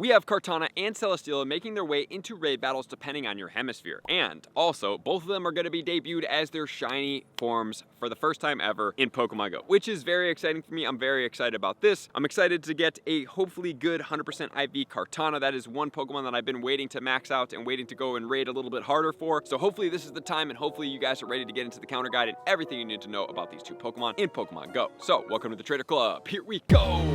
We have Kartana and Celesteela making their way into raid battles depending on your hemisphere. And also, both of them are going to be debuted as their shiny forms for the first time ever in Pokemon Go, which is very exciting for me. I'm very excited about this. I'm excited to get a hopefully good 100% IV Kartana. That is one Pokemon that I've been waiting to max out and waiting to go and raid a little bit harder for. So hopefully this is the time, and hopefully you guys are ready to get into the counter guide and everything you need to know about these two Pokemon in Pokemon Go. So welcome to the Trader Club. Here we go.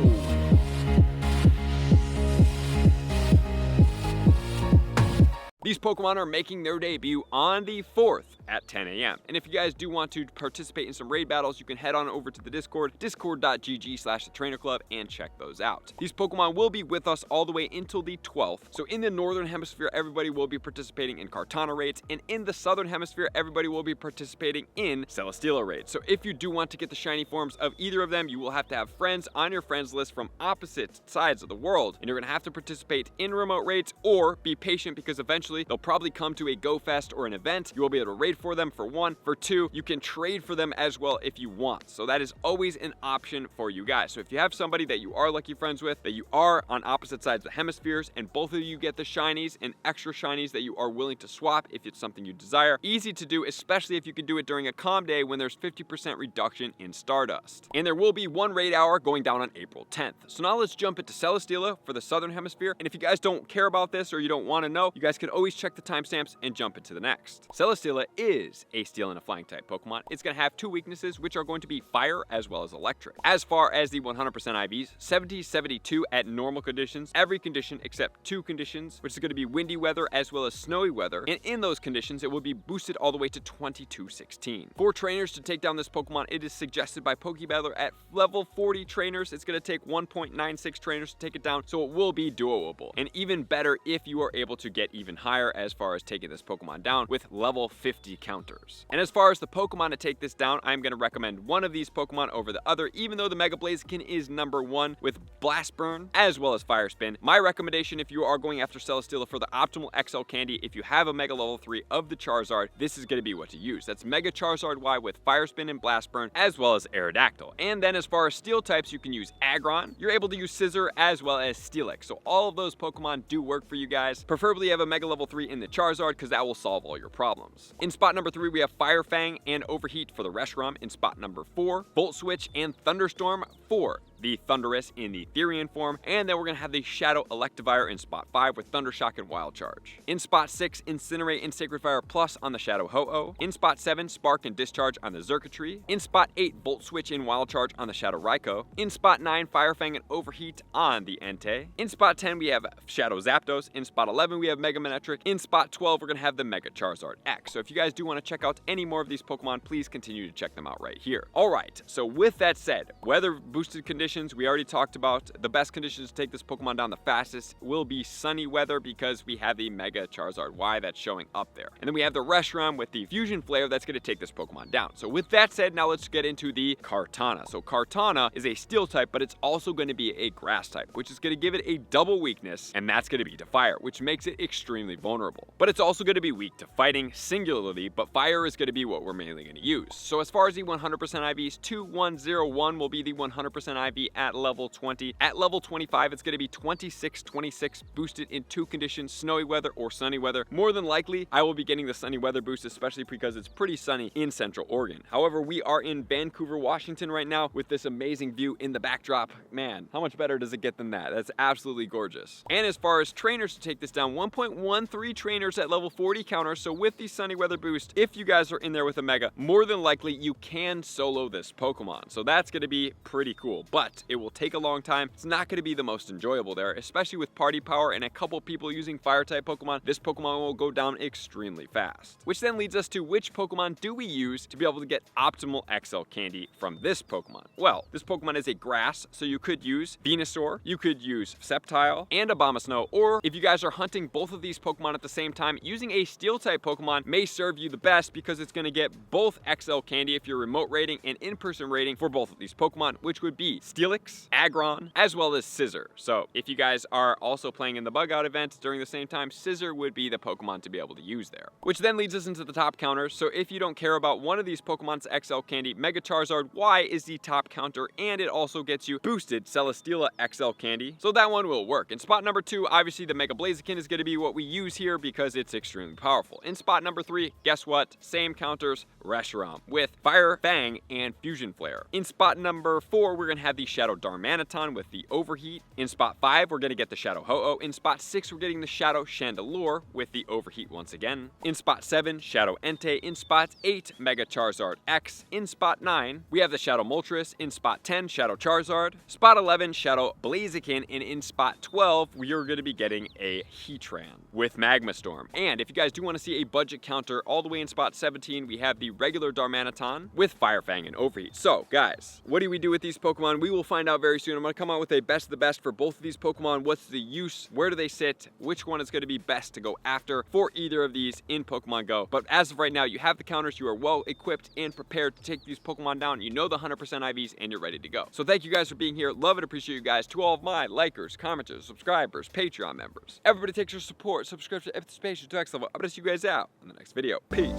These Pokemon are making their debut on the 4th at 10 a.m. And if you guys do want to participate in some raid battles, you can head on over to the Discord, discord.gg/thetrainerclub, and check those out. These Pokemon will be with us all the way until the 12th. So in the Northern Hemisphere, everybody will be participating in Kartana raids, and in the Southern Hemisphere, everybody will be participating in Celesteela raids. So if you do want to get the shiny forms of either of them, you will have to have friends on your friends list from opposite sides of the world, and you're gonna have to participate in remote raids or be patient because eventually they'll probably come to a Go Fest or an event. You will be able to raid for them for one. For two, you can trade for them as well if you want. So that is always an option for you guys. So if you have somebody that you are lucky friends with, that you are on opposite sides of the hemispheres, and both of you get the shinies and extra shinies that you are willing to swap if it's something you desire, easy to do, especially if you can do it during a calm day when there's 50% reduction in Stardust. And there will be one raid hour going down on April 10th. So now let's jump into Celesteela for the Southern Hemisphere. And if you guys don't care about this or you don't want to know, you guys can always check the timestamps and jump into the next. Celesteela is a Steel and a Flying type Pokemon. It's going to have two weaknesses, which are going to be Fire as well as Electric. As far as the 100% IVs, 70-72 at normal conditions, every condition except two conditions, which is going to be windy weather as well as snowy weather. And in those conditions, it will be boosted all the way to 22-16. For trainers to take down this Pokemon, it is suggested by Pokebattler at level 40 trainers. It's going to take 1.96 trainers to take it down, so it will be doable. And even better if you are able to get even higher as far as taking this Pokemon down with level 50 counters. And as far as the Pokemon to take this down, I'm going to recommend one of these Pokemon over the other, even though the Mega Blaziken is #1 with Blast Burn as well as Fire Spin. My recommendation if you are going after Celesteela for the optimal XL candy, if you have a Mega level 3 of the Charizard, this is going to be what to use. That's Mega Charizard Y with Fire Spin and Blast Burn as well as Aerodactyl. And then as far as Steel types, you can use Aggron. You're able to use Scissor as well as Steelix. So all of those Pokemon do work for you guys. Preferably you have a Mega level 3 in the Charizard because that will solve all your problems. In spot number 3, we have Fire Fang and Overheat for the Reshiram. In spot number 4, Volt Switch and Thunderstorm for the Thundurus in the Therian form, and then we're going to have the Shadow Electivire in spot 5 with Thundershock and Wild Charge. In spot 6, Incinerate and Sacred Fire Plus on the Shadow Ho-Oh. In spot 7, Spark and Discharge on the Xurkitree. In spot 8, Volt Switch and Wild Charge on the Shadow Raikou. In spot 9, Fire Fang and Overheat on the Entei. In spot 10, we have Shadow Zapdos. In spot 11, we have Mega Manectric. In spot 12, we're going to have the Mega Charizard X. So if you guys do want to check out any more of these Pokemon, please continue to check them out right here. Alright, so with that said, weather boosted conditions, we already talked about. The best conditions to take this Pokemon down the fastest will be sunny weather because we have the Mega Charizard Y that's showing up there. And then we have the Reshiram with the Fusion Flare that's going to take this Pokemon down. So with that said, now let's get into the Kartana. So Kartana is a Steel type, but it's also going to be a Grass type, which is going to give it a double weakness, and that's going to be to Fire, which makes it extremely vulnerable. But it's also going to be weak to Fighting singularly, but Fire is going to be what we're mainly going to use. So as far as the 100% IVs, 2101 will be the 100% IV at level 20. At level 25, it's going to be 26-26 boosted in two conditions, snowy weather or sunny weather. More than likely, I will be getting the sunny weather boost, especially because it's pretty sunny in Central Oregon. However, we are in Vancouver, Washington right now with this amazing view in the backdrop. Man, how much better does it get than that? That's absolutely gorgeous. And as far as trainers to take this down, 1.13 trainers at level 40 counters. So with the sunny weather boost, if you guys are in there with a Mega, more than likely you can solo this Pokemon. So that's going to be pretty cool, but it will take a long time. It's not going to be the most enjoyable there, especially with party power and a couple people using fire type Pokemon. This Pokemon will go down extremely fast, which then leads us to which Pokemon do we use to be able to get optimal XL candy from this Pokemon? Well, this Pokemon is a grass, so you could use Venusaur, you could use Sceptile and Abomasnow, or if you guys are hunting both of these Pokemon at the same time, using a Steel type Pokemon may serve you the best because it's going to get both XL candy if you're remote raiding and in-person raiding for both of these Pokemon, which would be Steelix, Aggron, as well as Scizor. So if you guys are also playing in the bug out event during the same time, Scizor would be the Pokemon to be able to use there. Which then leads us into the top counters. So if you don't care about one of these Pokemon's XL candy, Mega Charizard Y is the top counter, and it also gets you boosted Celesteela XL candy. So that one will work. In spot number 2, obviously the Mega Blaziken is going to be what we use here because it's extremely powerful. In spot number 3, guess what? Same counters, Reshiram with Fire Fang and Fusion Flare. In spot number 4, we're going to have the Shadow Darmanitan with the Overheat. In spot 5, we're going to get the Shadow Ho-Oh. In spot 6, we're getting the Shadow Chandelure with the Overheat once again. In spot 7, Shadow Entei. In spot 8, Mega Charizard X. In spot 9, we have the Shadow Moltres. In spot 10, Shadow Charizard. Spot 11, Shadow Blaziken. And in spot 12, we are going to be getting a Heatran with Magma Storm. And if you guys do want to see a budget counter, all the way in spot 17, we have the regular Darmanitan with Fire Fang and Overheat. So, guys, what do we do with these Pokemon? We will find out very soon. I'm going to come out with a best of the best for both of these Pokemon. What's the use? Where do they sit? Which one is going to be best to go after for either of these in Pokemon Go? But as of right now, you have the counters. You are well equipped and prepared to take these Pokemon down. You know the 100% IVs, and you're ready to go. So thank you guys for being here. Love and appreciate you guys. To all of my likers, commenters, subscribers, Patreon members. Everybody takes your support, subscription, participation to next level. I'm going to see you guys out in the next video. Peace.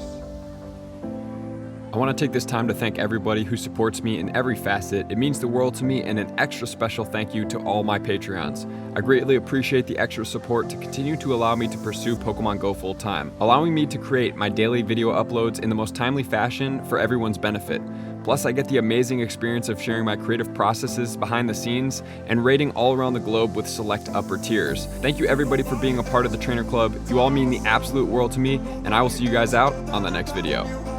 I want to take this time to thank everybody who supports me in every facet. It means the world to me, and an extra special thank you to all my Patreons. I greatly appreciate the extra support to continue to allow me to pursue Pokemon Go full time, allowing me to create my daily video uploads in the most timely fashion for everyone's benefit. Plus, I get the amazing experience of sharing my creative processes behind the scenes and rating all around the globe with select upper tiers. Thank you everybody for being a part of the Trainer Club. You all mean the absolute world to me, and I will see you guys out on the next video.